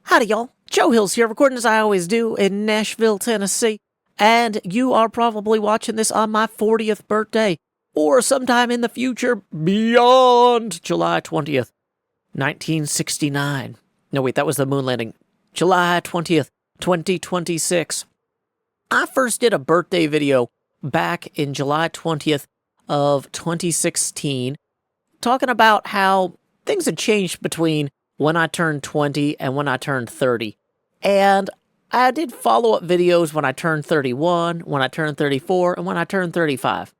Howdy, y'all. Joe Hills here, recording as I always do in Nashville, Tennessee. And you are probably watching this on my 40th birthday, or sometime in the future beyond July 20th, 1969. No, wait, that was the moon landing. July 20th, 2026. I first did a birthday video back in July 20th of 2016, talking about how things had changed between when I turned 20 and when I turned 30. And I did follow-up videos when I turned 31, when I turned 34, and when I turned 35.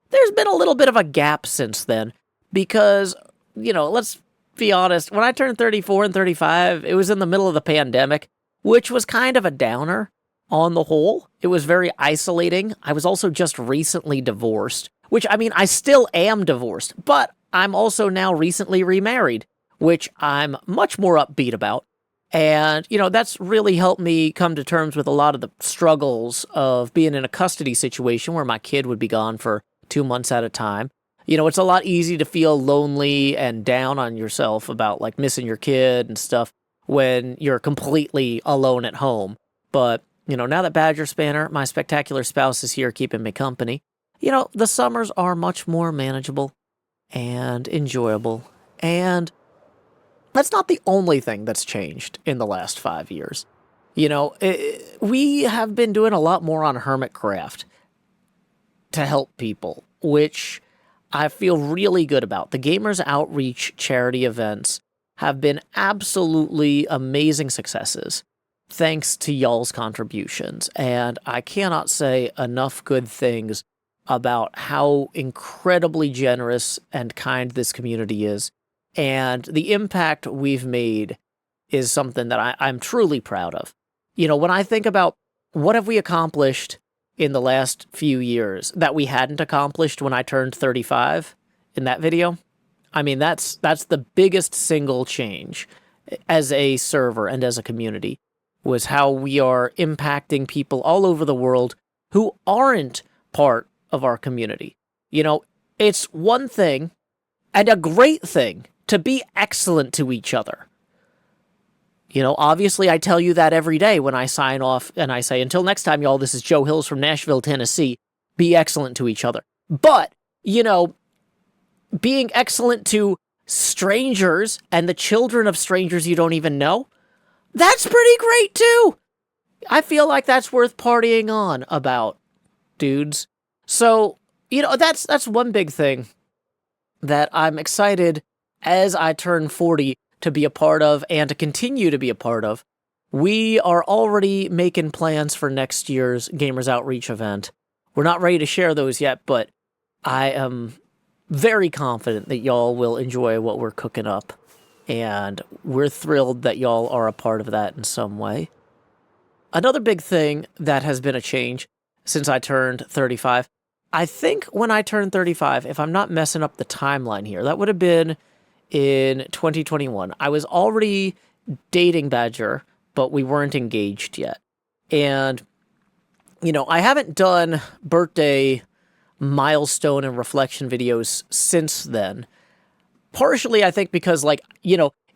There's been a little bit of a gap since then because, let's be honest, when I turned 34 and 35, it was in the middle of the pandemic, which was kind of a downer on the whole. It was very isolating. I was also just recently divorced, which, I still am divorced, but I'm also now recently remarried, which I'm much more upbeat about. And, that's really helped me come to terms with a lot of the struggles of being in a custody situation where my kid would be gone for 2 months at a time. It's a lot easy to feel lonely and down on yourself about, missing your kid and stuff when you're completely alone at home. But, now that Badger Spanner, my spectacular spouse, is here keeping me company, the summers are much more manageable and enjoyable. And that's not the only thing that's changed in the last 5 years. We have been doing a lot more on HermitCraft to help people, which I feel really good about. The Gamers Outreach charity events have been absolutely amazing successes, thanks to y'all's contributions. And I cannot say enough good things about how incredibly generous and kind this community is. And the impact we've made is something that I'm truly proud of. When I think about what have we accomplished in the last few years that we hadn't accomplished when I turned 35 in that video, that's the biggest single change as a server and as a community, was how we are impacting people all over the world who aren't part of our community. It's one thing, and a great thing, to be excellent to each other. Obviously I tell you that every day when I sign off and I say, until next time, y'all, this is Joe Hills from Nashville, Tennessee. Be excellent to each other. But, being excellent to strangers and the children of strangers you don't even know, that's pretty great too. I feel like that's worth partying on about, dudes. So, that's one big thing that I'm excited as I turn 40 to be a part of and to continue to be a part of. We are already making plans for next year's Gamers Outreach event. We're not ready to share those yet, but I am very confident that y'all will enjoy what we're cooking up. And we're thrilled that y'all are a part of that in some way. Another big thing that has been a change since I turned 35, I think when I turned 35, if I'm not messing up the timeline here, that would have been in 2021. I was already dating Badger, but we weren't engaged yet. And, I haven't done birthday milestone and reflection videos since then. Partially, I think, because,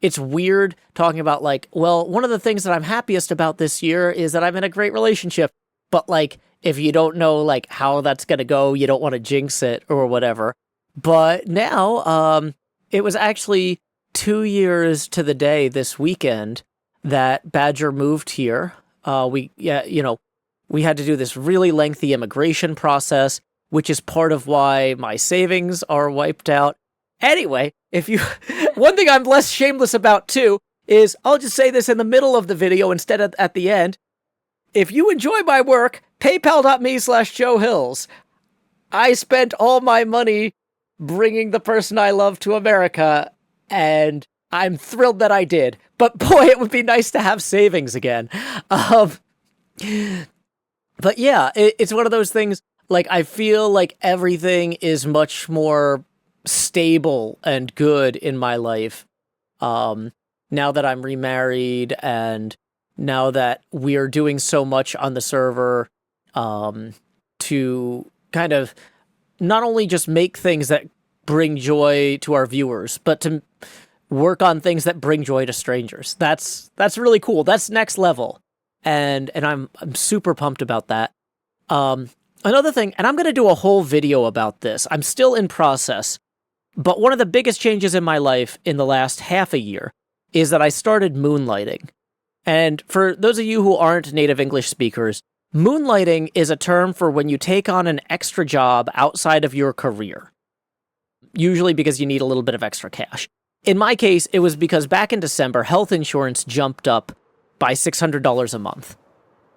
it's weird talking about, one of the things that I'm happiest about this year is that I'm in a great relationship. But, if you don't know, how that's going to go, you don't want to jinx it or whatever. But now, it was actually 2 years to the day this weekend that Badger moved here. We had to do this really lengthy immigration process, which is part of why my savings are wiped out. Anyway, one thing I'm less shameless about too is, I'll just say this in the middle of the video instead of at the end. If you enjoy my work, paypal.me/JoeHills. I spent all my money bringing the person I love to America, and I'm thrilled that I did. But boy, it would be nice to have savings again. But yeah, it's one of those things, I feel like everything is much more stable and good in my life. Now that I'm remarried and now that we're doing so much on the server, to kind of not only just make things that bring joy to our viewers, but to work on things that bring joy to strangers. That's really cool. That's next level. And I'm super pumped about that. Another thing, and I'm going to do a whole video about this. I'm still in process, but one of the biggest changes in my life in the last half a year is that I started moonlighting. And for those of you who aren't native English speakers, moonlighting is a term for when you take on an extra job outside of your career, usually because you need a little bit of extra cash. In my case, it was because back in December, health insurance jumped up by $600 a month.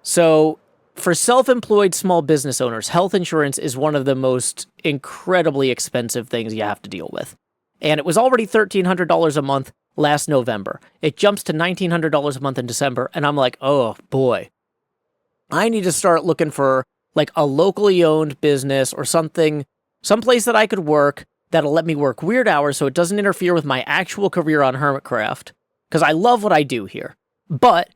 So for self-employed small business owners, health insurance is one of the most incredibly expensive things you have to deal with. And it was already $1,300 a month last November. It jumps to $1,900 a month in December, and I'm like, oh boy, I need to start looking for like a locally owned business or something, someplace that I could work that'll let me work weird hours so it doesn't interfere with my actual career on HermitCraft, because I love what I do here, but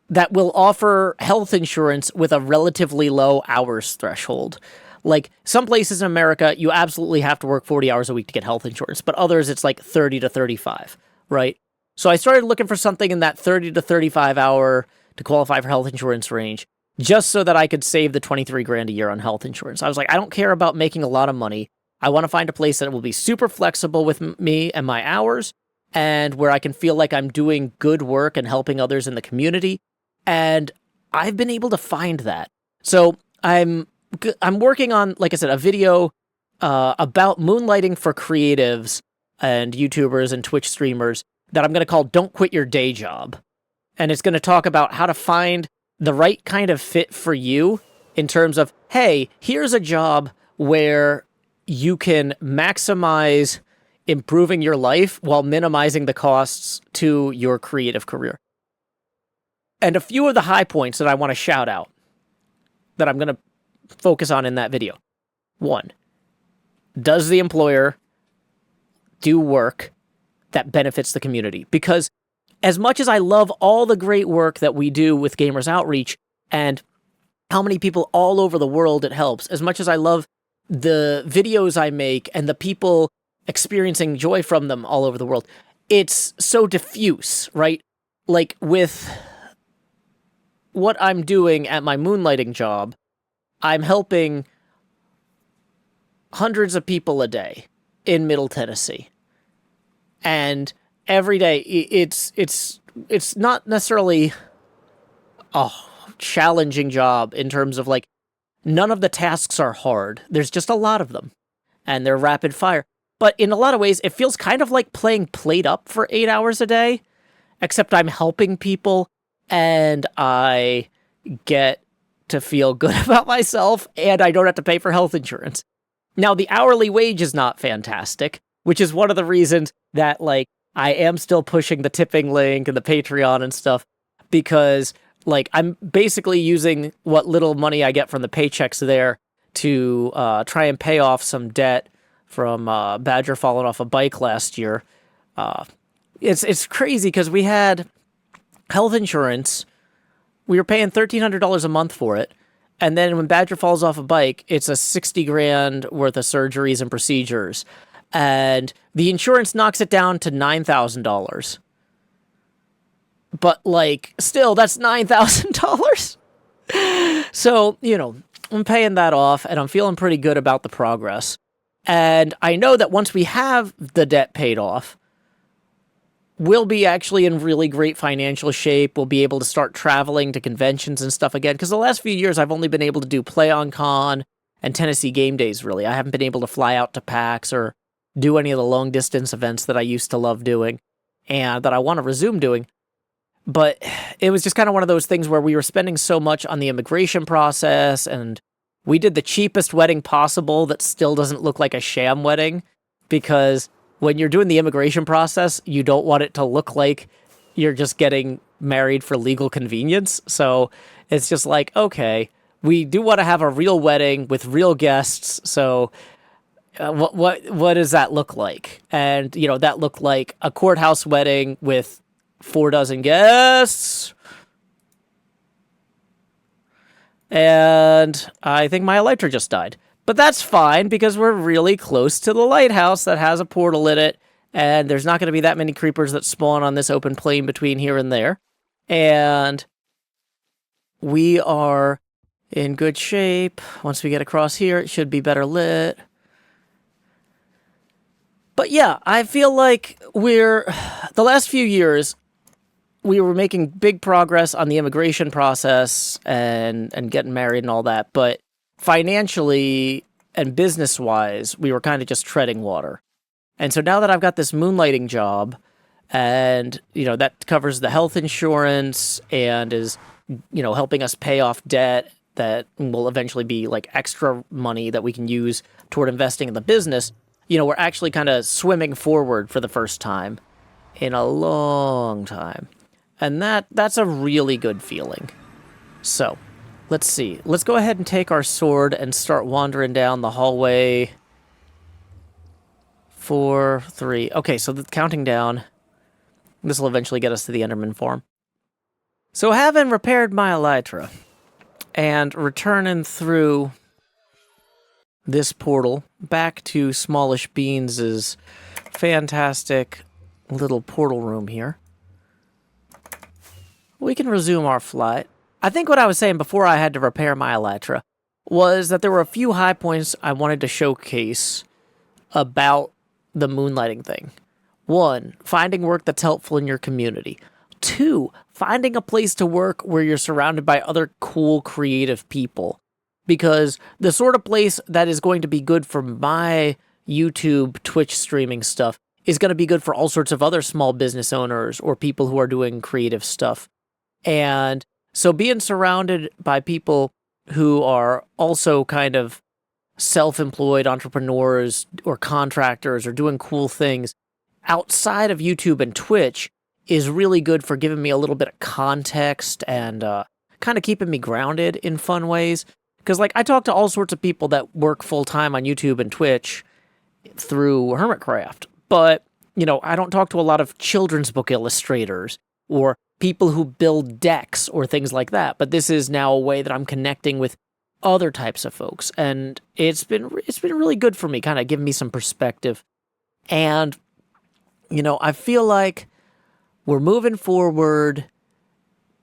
that will offer health insurance with a relatively low hours threshold. Like, some places in America, you absolutely have to work 40 hours a week to get health insurance, but others, it's like 30 to 35, right? So I started looking for something in that 30 to 35 hour to qualify for health insurance range, just so that I could save the 23 grand a year on health insurance. I was like, I don't care about making a lot of money. I want to find a place that will be super flexible with me and my hours, and where I can feel like I'm doing good work and helping others in the community. And I've been able to find that. So I'm working on, like I said, a video about moonlighting for creatives and YouTubers and Twitch streamers that I'm going to call Don't Quit Your Day Job. And it's going to talk about how to find the right kind of fit for you in terms of, hey, here's a job where you can maximize improving your life while minimizing the costs to your creative career. And a few of the high points that I want to shout out that I'm going to focus on in that video. 1, does the employer do work that benefits the community? Because as much as I love all the great work that we do with Gamers Outreach and how many people all over the world it helps, as much as I love the videos I make and the people experiencing joy from them all over the world, it's so diffuse, right? Like with what I'm doing at my moonlighting job, I'm helping hundreds of people a day in Middle Tennessee. And every day, it's not necessarily a challenging job in terms of, like, none of the tasks are hard. There's just a lot of them, and they're rapid fire. But in a lot of ways, it feels kind of like playing Plate Up for 8 hours a day, except I'm helping people, and I get to feel good about myself, and I don't have to pay for health insurance. Now, the hourly wage is not fantastic, which is one of the reasons that, like, I am still pushing the tipping link and the Patreon and stuff, because, like, I'm basically using what little money I get from the paychecks there to try and pay off some debt from Badger falling off a bike last year. It's crazy because we had health insurance. We were paying $1,300 a month for it. And then when Badger falls off a bike, it's a 60 grand worth of surgeries and procedures. And the insurance knocks it down to $9,000. But, like, still, that's $9,000. So, you know, I'm paying that off, and I'm feeling pretty good about the progress. And I know that once we have the debt paid off, we'll be actually in really great financial shape. We'll be able to start traveling to conventions and stuff again. Because the last few years, I've only been able to do Play on Con and Tennessee Game Days, really. I haven't been able to fly out to PAX or do any of the long-distance events that I used to love doing and that I want to resume doing. But it was just kind of one of those things where we were spending so much on the immigration process, and we did the cheapest wedding possible that still doesn't look like a sham wedding, because when you're doing the immigration process, you don't want it to look like you're just getting married for legal convenience. So it's just like, okay, we do want to have a real wedding with real guests. So what does that look like? And, you know, that looked like a courthouse wedding with 4 dozen guests. And I think my Elytra just died. But that's fine, because we're really close to the lighthouse that has a portal in it, and there's not going to be that many creepers that spawn on this open plain between here and there. And we are in good shape. Once we get across here, it should be better lit. But yeah, I feel like the last few years, we were making big progress on the immigration process and getting married and all that. But financially and business-wise, we were kind of just treading water. And so now that I've got this moonlighting job, and, that covers the health insurance and is, helping us pay off debt that will eventually be like extra money that we can use toward investing in the business, we're actually kind of swimming forward for the first time in a long time. And that's a really good feeling. So, let's see. Let's go ahead and take our sword and start wandering down the hallway. 4, 3. Okay, so counting down. This will eventually get us to the Enderman farm. So having repaired my elytra and returning through this portal back to Smallish Beans' fantastic little portal room here, we can resume our flight. I think what I was saying before I had to repair my elytra was that there were a few high points I wanted to showcase about the moonlighting thing. 1, finding work that's helpful in your community. 2, finding a place to work where you're surrounded by other cool, creative people. Because the sort of place that is going to be good for my YouTube, Twitch streaming stuff is going to be good for all sorts of other small business owners or people who are doing creative stuff. And so being surrounded by people who are also kind of self-employed entrepreneurs or contractors or doing cool things outside of YouTube and Twitch is really good for giving me a little bit of context and kind of keeping me grounded in fun ways. Because, I talk to all sorts of people that work full-time on YouTube and Twitch through HermitCraft. But, I don't talk to a lot of children's book illustrators or people who build decks or things like that. But this is now a way that I'm connecting with other types of folks. And it's been really good for me, kind of giving me some perspective. And, I feel like we're moving forward.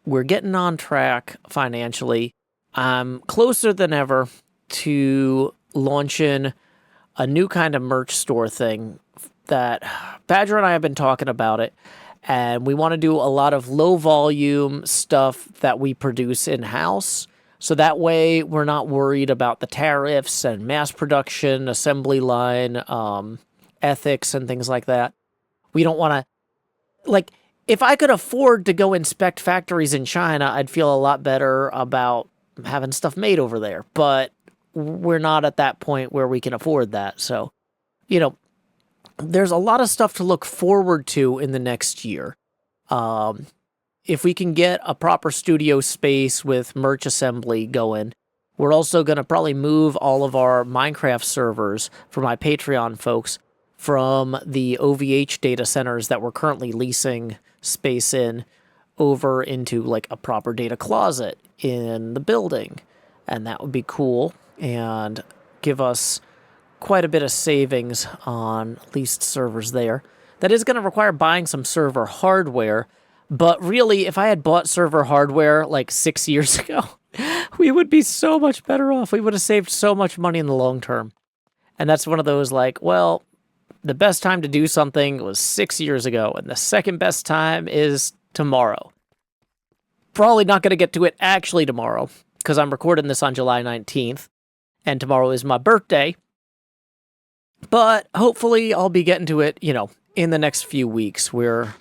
We're getting on track financially. I'm closer than ever to launching a new kind of merch store thing that Badger and I have been talking about it. And we want to do a lot of low volume stuff that we produce in-house. So that way we're not worried about the tariffs and mass production, assembly line, ethics and things like that. We don't want to, if I could afford to go inspect factories in China, I'd feel a lot better about having stuff made over there. But we're not at that point where we can afford that. So, there's a lot of stuff to look forward to in the next year. If we can get a proper studio space with merch assembly going, we're also going to probably move all of our Minecraft servers for my Patreon folks from the OVH data centers that we're currently leasing space in over into a proper data closet in the building. And that would be cool and give us quite a bit of savings on leased servers there. That is going to require buying some server hardware, but really, if I had bought server hardware 6 years ago, we would be so much better off. We would have saved so much money in the long term. And that's one of those the best time to do something was 6 years ago, and the second best time is tomorrow. Probably not going to get to it actually tomorrow, because I'm recording this on July 19th, and tomorrow is my birthday. But hopefully I'll be getting to it, in the next few weeks. We're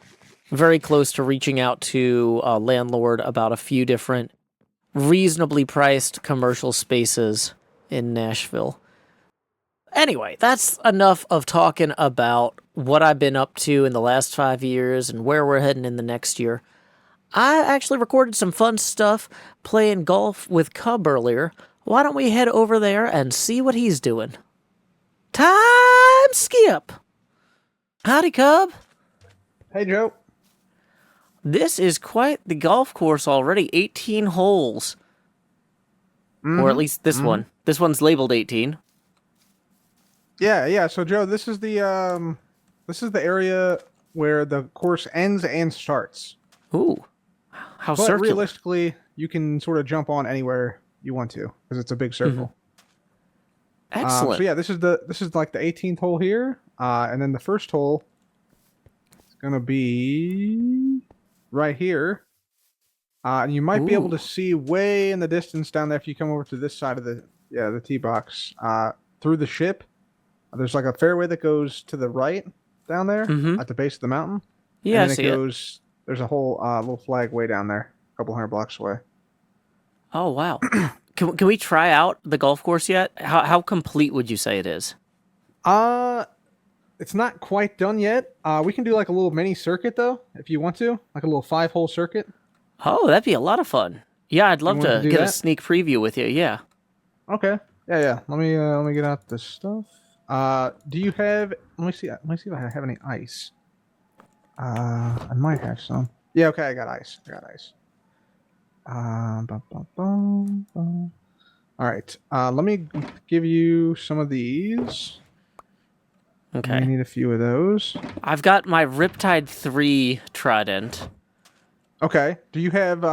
very close to reaching out to a landlord about a few different reasonably priced commercial spaces in Nashville. Anyway, that's enough of talking about what I've been up to in the last 5 years and where we're heading in the next year. I actually recorded some fun stuff playing golf with Cub earlier. Why don't we head over there and see what he's doing? Time skip! Howdy, Cub. Hey, Joe. This is quite the golf course already. 18 holes. Or at least this one. This one's labeled 18. Yeah. So, Joe, this is the This is the area where the course ends and starts. Ooh, how But circular. realistically, you can sort of jump on anywhere you want to because it's a big circle. Excellent. So yeah, this is like the 18th hole here, and then the first hole is gonna be right here. And you might be able to see way in the distance down there if you come over to this side of the tee box. Through the ship, there's like a fairway that goes to the right down there at the base of the mountain. Yeah, and I then see it. There's a whole little flag way down there, a couple hundred blocks away. Oh, wow. Can we try out the golf course yet? How complete would you say it is? It's not quite done yet. We can do like a little mini circuit though, if you want to, like a little 5-hole circuit. Oh, that'd be a lot of fun. Yeah, I'd love to get that? a sneak preview with you. Yeah. Okay. Yeah. Let me get out this stuff. Do you have? Let me see if I have any ice. I might have some. Yeah. Okay. I got ice. All right. Let me give you some of these. Okay. You need a few of those. I've got my Riptide 3 trident. Okay. Do you have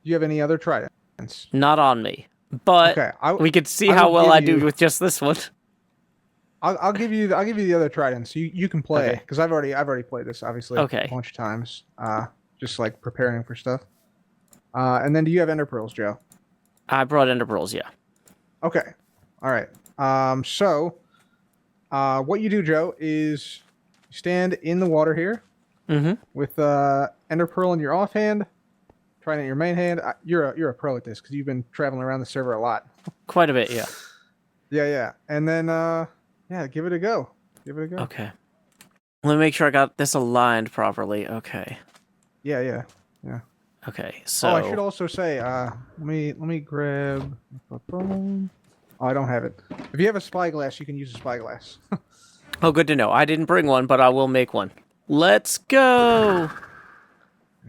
any other tridents? Not on me, but we could see how well I do with just this one. I'll give you the other tridents. You can play because I've already played this obviously a bunch of times. Just like preparing for stuff. And then do you have ender pearls, Joe? I brought ender pearls. Yeah. Okay. All right. So, what you do, Joe, is you stand in the water here with ender pearl in your offhand, trident in your main hand. You're a pro at this because you've been traveling around the server a lot. Quite a bit, yeah. Yeah. And then give it a go. Okay. Let me make sure I got this aligned properly. Okay. Yeah. Okay, so... Oh, I should also say, let me grab... Oh, I don't have it. If you have a spyglass, you can use a spyglass. Oh, good to know. I didn't bring one, but I will make one. Let's go!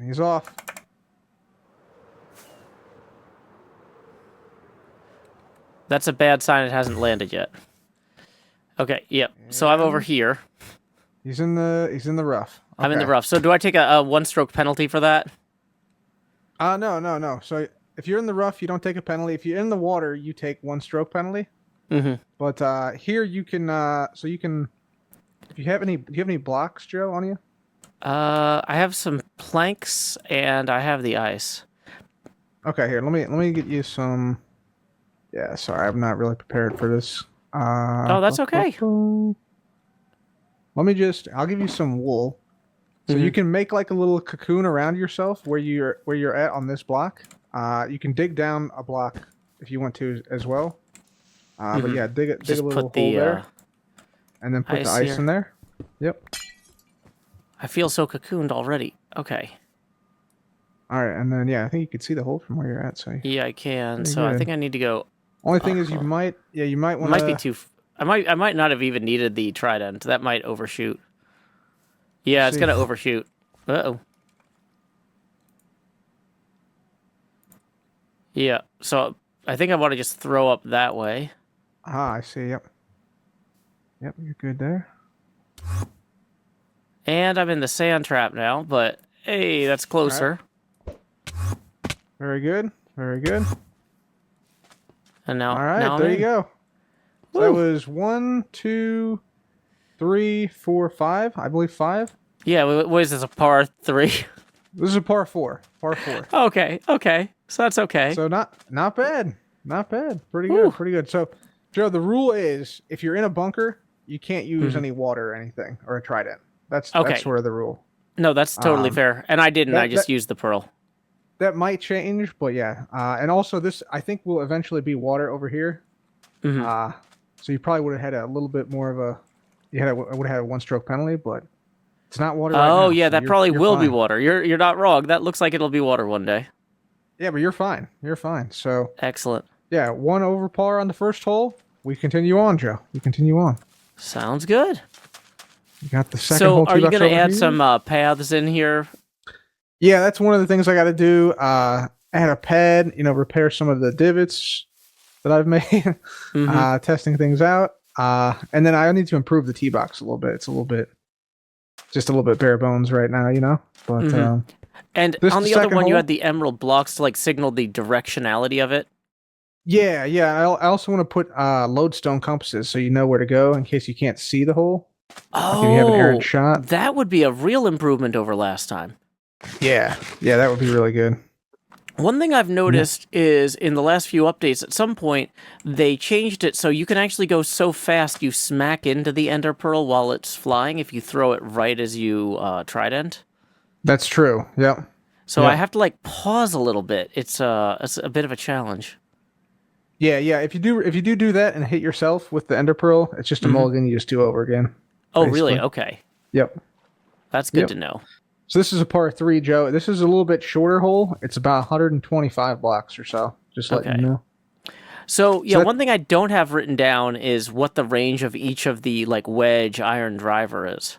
He's off. That's a bad sign it hasn't landed yet. Okay, yep. So I'm over here. He's in the rough. Okay. I'm in the rough. So do I take a one-stroke penalty for that? No. So if you're in the rough, you don't take a penalty. If you're in the water, you take 1-stroke penalty. But here you can. So you can. If you have any, do you have any blocks, Joe, on you? I have some planks and I have the ice. Okay, here. Let me get you some. Yeah, sorry, I'm not really prepared for this. Oh, that's okay. I'll give you some wool. So you can make like a little cocoon around yourself where you're at on this block. You can dig down a block if you want to as well. But yeah, dig a little hole there, and then put the ice in there. Yep. I feel so cocooned already. Okay. All right, and then I think you can see the hole from where you're at. So yeah, I can. So I think I need to go. Only thing is you might want to. It might be too. I might not have even needed the trident. That might overshoot. Yeah, it's gonna overshoot. Uh-oh. Yeah, so I think I want to just throw up that way. I see. Yep, you're good there. And I'm in the sand trap now, but hey, that's closer. Right. Very good. And now, all right, there you go. So that was 1, 2, 3, 4, 5. I believe 5. Yeah, what is this, a par 3? This is a par 4. Okay. So that's okay. So not bad. Pretty good. So, Joe, the rule is if you're in a bunker, you can't use any water or anything or a trident. That's sort of the rule. No, that's totally fair. And I didn't. I just used the pearl. That might change, but yeah. And also this, I think, will eventually be water over here. So you probably would have had a little bit more of a... would have had a 1-stroke penalty, but it's not water right now. Oh, yeah, so that probably will fine. be water. You're not wrong. That looks like it'll be water one day. Yeah, but you're fine. So... Excellent. Yeah, 1 over par on the first hole. We continue on, Joe. Sounds good. You got the second hole. So are you going to add some paths in here? Yeah, that's one of the things I got to do. Add a pad, repair some of the divots that I've made, testing things out. And then I need to improve the tee box a little bit. It's just a little bit bare bones right now, you know. But and this on the the other second one, you hole? had the emerald blocks to like signal the directionality of it. yeah. I also want to put lodestone compasses so you know where to go in case you can't see the hole. Like if you have an errant shot. That would be a real improvement over last time. Yeah, that would be really good. One thing I've noticed is in the last few updates, at some point, they changed it so you can actually go so fast you smack into the ender pearl while it's flying if you throw it right as you trident. That's true. Yep. So Yep. I have to like pause a little bit. It's a bit of a challenge. Yeah. If you do that and hit yourself with the ender pearl, it's just a mulligan. You just do over again. Oh, basically. really? Okay. Yep. That's good to know. So this is a par 3, Joe. This is a little bit shorter hole. It's about 125 blocks or so. Just letting you know. So, yeah, one thing I don't have written down is what the range of each of the, like, wedge iron driver is.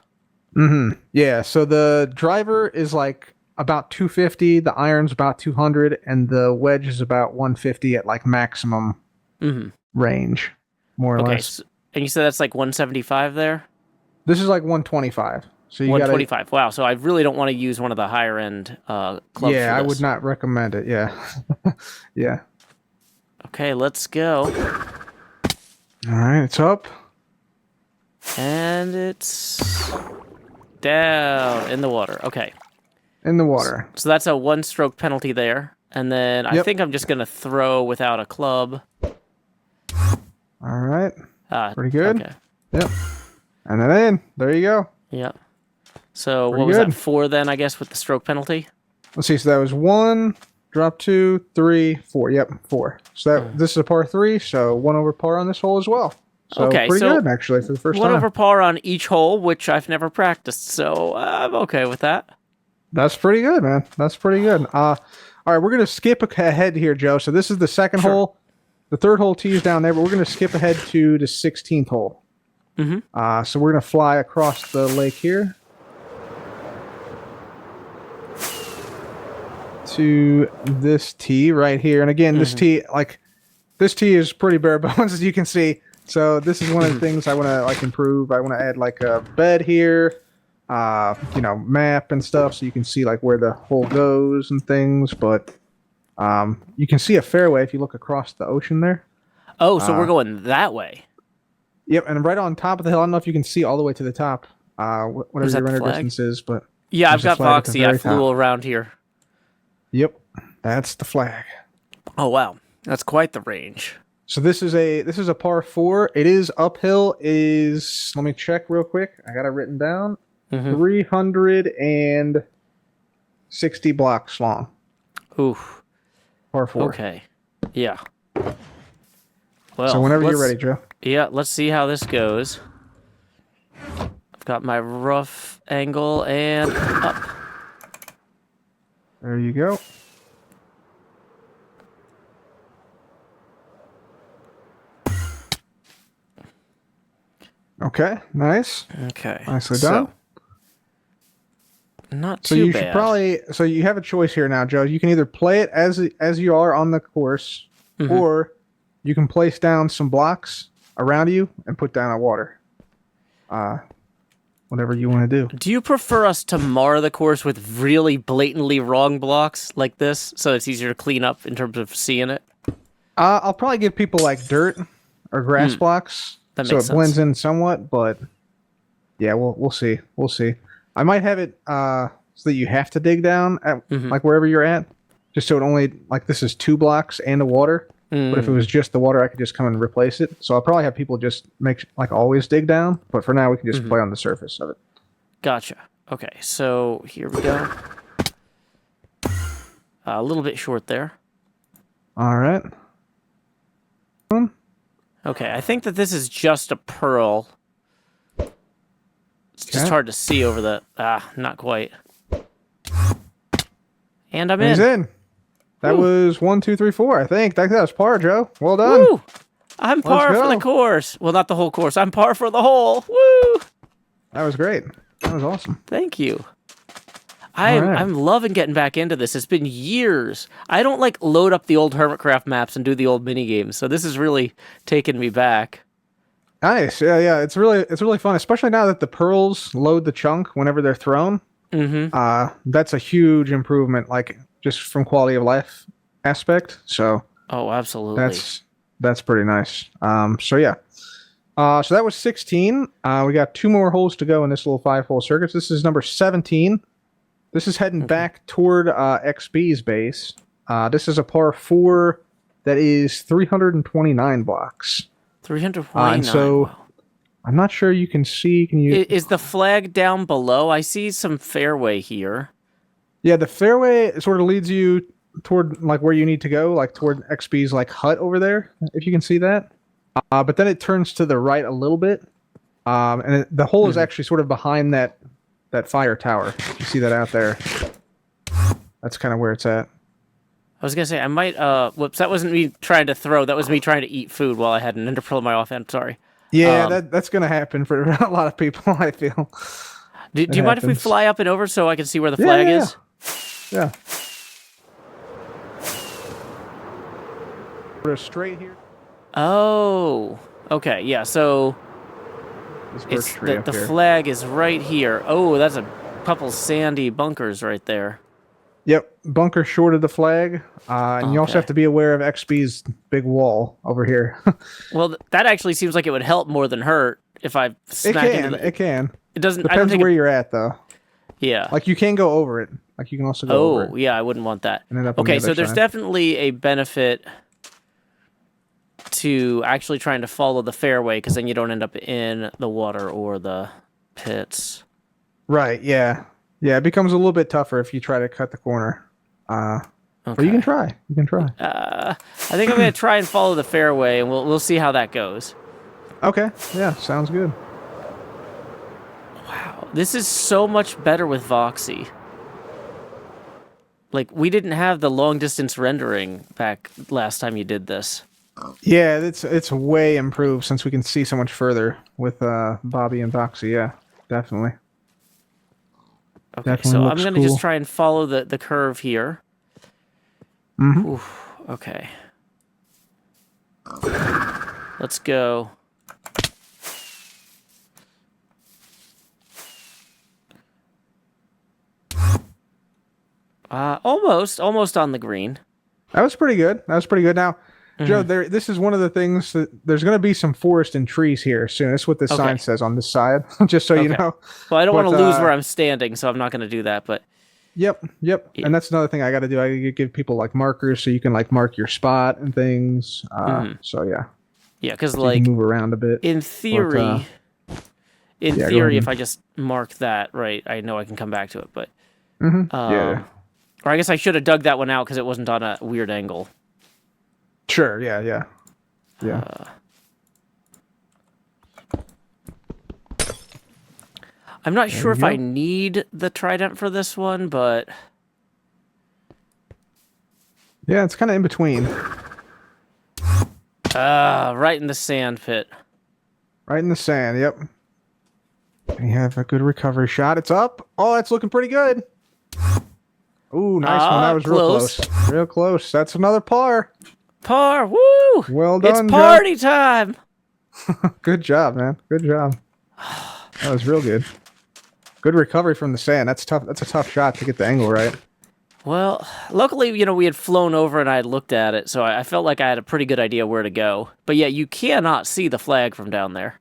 Yeah, so the driver is, like, about 250, the iron's about 200, and the wedge is about 150 at, like, maximum range, more or less. So, and you said that's, like, 175 there? This is, like, 125. So you 125. Wow, so I really don't want to use one of the higher-end clubs for this. I would not recommend it, yeah. Yeah. Okay, let's go. All right, it's up. And it's down in the water. Okay. In the water. So that's a 1-stroke penalty there. And then I think I'm just going to throw without a club. All right. Pretty good. Okay. Yep. And then in. There you go. Yep. So what was that, 4 then, I guess, with the stroke penalty? Let's see. So that was 1, drop 2, 3, 4. Yep, 4. So this is a par 3, so 1 over par on this hole as well. So pretty good, actually, for the first time. 1 over par on each hole, which I've never practiced, so I'm okay with that. That's pretty good, man. That's pretty good. All right, we're going to skip ahead here, Joe. So this is the second hole. The third hole tee is down there, but we're going to skip ahead to the 16th hole. So we're going to fly across the lake here to this tee right here. And again, this tee is pretty bare bones, as you can see. So this is one of the things I want to like improve. I want to add like a bed here, map and stuff, so you can see like where the hole goes and things. But you can see a fairway if you look across the ocean there. Oh, so we're going that way. Yep, and right on top of the hill. I don't know if you can see all the way to the top, whatever your render distance is, but yeah, I've got Voxy. I flew around here. Yep, that's the flag. Oh wow, that's quite the range. So this is a par 4. It is uphill. Let me check real quick. I got it written down. 360 blocks long. Oof. Par 4. Okay. Yeah. Well, so whenever you're ready, Joe. Yeah, let's see how this goes. I've got my rough angle and up. There you go. Okay, nice. Okay. Nicely done. Not too bad. So you have a choice here now, Joe. You can either play it as you are on the course, or you can place down some blocks around you and put down a water. Whatever you want to do. Do you prefer us to mar the course with really blatantly wrong blocks like this, so it's easier to clean up in terms of seeing it? I'll probably give people like dirt or grass blocks, so it blends in somewhat. But yeah, we'll see. We'll see. I might have it so that you have to dig down at like wherever you're at, just so it only like this is 2 blocks and a water. But if it was just the water, I could just come and replace it. So I'll probably have people just make like always dig down. But for now, we can just play on the surface of it. Gotcha. Okay, so here we go. A little bit short there. All right. Okay, I think that this is just a pearl. It's just hard to see over the... not quite. And I'm in. He's in. That was 1, 2, 3, 4, I think. That was par, Joe. Well done. Woo! I'm par for the course. Well, not the whole course. I'm par for the hole. Woo! That was great. That was awesome. Thank you. I'm loving getting back into this. It's been years. I don't like load up the old HermitCraft maps and do the old mini games, so this is really taking me back. Nice. Yeah, yeah. It's really fun, especially now that the pearls load the chunk whenever they're thrown. That's a huge improvement, like just from quality of life aspect. So Oh, absolutely. that's pretty nice. So yeah. So that was 16. We got 2 more holes to go in this little 5-hole circuit. This is number 17. This is heading back toward XB's base. This is a par 4 that is 329 blocks. 329. And so Wow. I'm not sure you can see. Can you? Is the flag down below? I see some fairway here. Yeah, the fairway sort of leads you toward like where you need to go, like toward XB's like hut over there, if you can see that. But then it turns to the right a little bit, and the hole is actually sort of behind that fire tower. You see that out there? That's kind of where it's at. I was gonna say I might. Whoops! That wasn't me trying to throw. That was me trying to eat food while I had an enderpearl in my offhand. Sorry. Yeah, that's gonna happen for a lot of people. I feel. Do you mind if we fly up and over so I can see where the flag is? Yeah. We're straight here. Oh. Okay. Yeah. So This birch tree up the here. flag is right here. Oh, that's a couple sandy bunkers right there. Yep, bunker short of the flag, and you also have to be aware of XB's big wall over here. Well, that actually seems like it would help more than hurt if I smack into the... It can. It doesn't... Depends where you're at, though. Yeah. Like, you can go over it. Like, you can also go over it. Oh, yeah, I wouldn't want that. And then up on the Okay, other so there's side. definitely a benefit to actually trying to follow the fairway, because then you don't end up in the water or the pits. Right, yeah. Yeah, it becomes a little bit tougher if you try to cut the corner. But you can try. You can try. I think I'm going to try and follow the fairway, and we'll see how that goes. Okay, yeah, sounds good. Wow, this is so much better with Voxy. Like, we didn't have the long-distance rendering back last time you did this. Yeah, it's way improved since we can see so much further with Bobby and Voxy. Yeah, definitely. Okay, Definitely so I'm looks going to cool. just try and follow the curve here. Mm-hmm. Oof, okay. Let's go. Almost on the green. That was pretty good. Now, Joe, this is one of the things that there's going to be some forest and trees here soon. That's what this sign says on this side, just so you know. Well, I don't want to lose where I'm standing, so I'm not going to do that, but... Yep. Yeah. And that's another thing I got to do. I gotta give people like markers so you can like mark your spot and things. So yeah. Yeah, because So like you can move around a bit. in theory, go if ahead. I just mark that right, I know I can come back to it. But Yeah. or I guess I should have dug that one out because it wasn't on a weird angle. Sure. Yeah. I'm not sure if you I go. need the trident for this one, but Yeah, it's kind of in between. right in the sand pit. Right in the sand. Yep. We have a good recovery shot. It's up. Oh, that's looking pretty good. Ooh, nice one. That was real close. Real close. That's another par. Par, woo! Well done, It's party time. Good job, man. Good job. That was real good. Good recovery from the sand. That's tough. That's a tough shot to get the angle right. Well, luckily, we had flown over and I had looked at it, so I felt like I had a pretty good idea where to go. But yeah, you cannot see the flag from down there.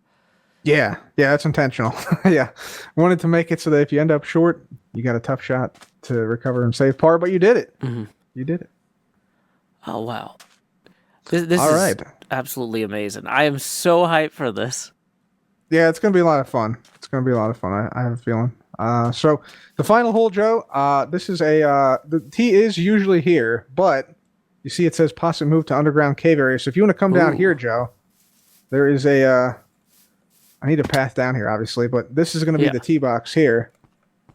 Yeah, that's intentional. Yeah. Wanted to make it so that if you end up short, you got a tough shot to recover and save par, but you did it. You did it. Oh, wow. This All is right. absolutely amazing. I am so hyped for this. Yeah, it's going to be a lot of fun. I have a feeling. So the final hole, Joe, this is the tee is usually here, but you see it says possibly move to underground cave area. So if you want to come down here, Joe, there is I need a path down here, obviously, but this is going to be the tee box here,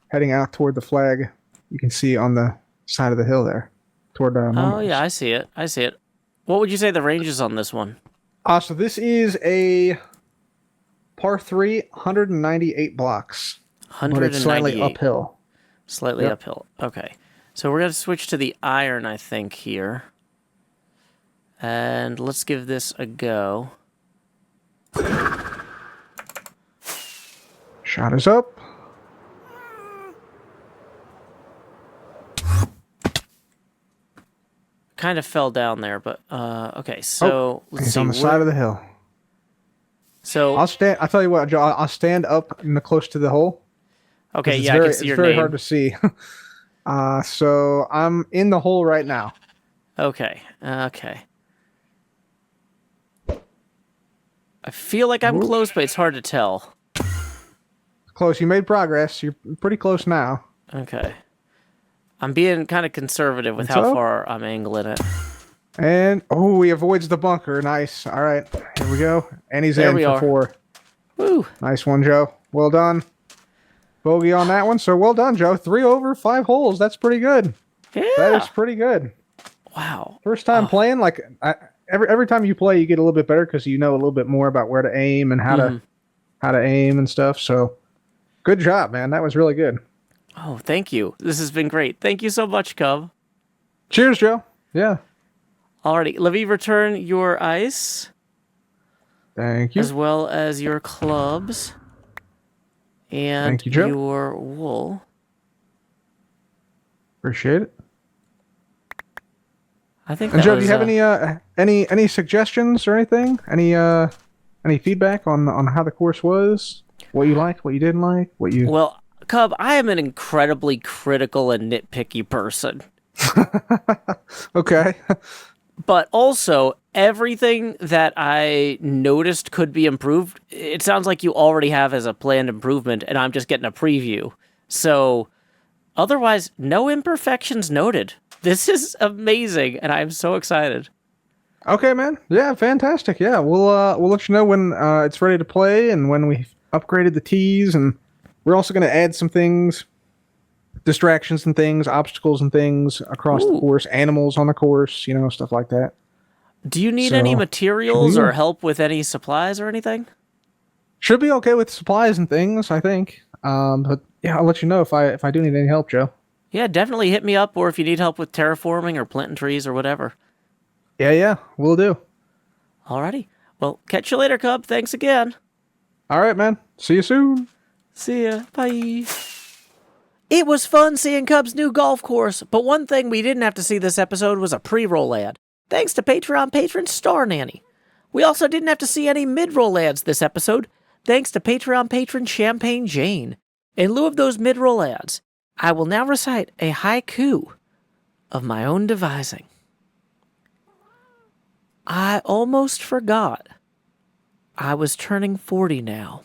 heading out toward the flag. You can see on the side of the hill there, toward Oh, yeah, I see it. What would you say the range is on this one? So this is a par 3, 198 blocks. 198. But it's slightly uphill. Slightly uphill. Okay. So we're going to switch to the iron, I think, here. And let's give this a go. Shot is up. Kind of fell down there, but okay. So let's he's see. on the side of the hill. So I'll tell you what, Joe. I'll stand up close to the hole. Okay, yeah, I can see your name. It's very hard to see. So I'm in the hole right now. Okay. Okay. I feel like I'm close, but it's hard to tell. Close. You made progress. You're pretty close now. Okay. I'm being kind of conservative with how far I'm angling it. And, oh, he avoids the bunker. Nice. All right. Here we go. And he's in for 4. Woo. Nice one, Joe. Well done. Bogey on that one. So well done, Joe. 3 over 5 holes. That's pretty good. Yeah. That is pretty good. Wow. First time playing, like, every time you play, you get a little bit better because you know a little bit more about where to aim and how to aim and stuff. So good job, man. That was really good. Oh, thank you. This has been great. Thank you so much, Cub. Cheers, Joe. Yeah. Alrighty, let me return your ice. Thank you. As well as your clubs. And Thank you, Joe. Your wool. Appreciate it. I think. And Joe, do you have any suggestions or anything? Any feedback on how the course was? What you liked? What you didn't like? What you? Well, Cub, I am an incredibly critical and nitpicky person. Okay. But also, everything that I noticed could be improved, it sounds like you already have as a planned improvement, and I'm just getting a preview. So, otherwise, no imperfections noted. This is amazing, and I'm so excited. Okay, man. Yeah, fantastic. Yeah, we'll let you know when it's ready to play and when we've upgraded the tees, and we're also going to add some things, distractions and things, obstacles and things across the course, animals on the course, stuff like that. Do you need any materials or help with any supplies or anything? Should be okay with supplies and things, I think. But yeah, I'll let you know if I do need any help, Joe. Yeah, definitely hit me up, or if you need help with terraforming or planting trees or whatever. Yeah, we'll do. Alrighty. Well, catch you later, Cub. Thanks again. All right, man. See you soon. See ya. Bye. It was fun seeing Cub's new golf course, but one thing we didn't have to see this episode was a pre-roll ad, thanks to Patreon patron Star Nanny. We also didn't have to see any mid-roll ads this episode, thanks to Patreon patron Champagne Jane. In lieu of those mid-roll ads, I will now recite a haiku of my own devising. I almost forgot I was turning 40 now,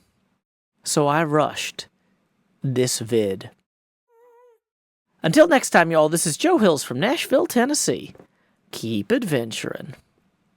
so I rushed this vid. Until next time, y'all, this is Joe Hills from Nashville, Tennessee. Keep adventuring.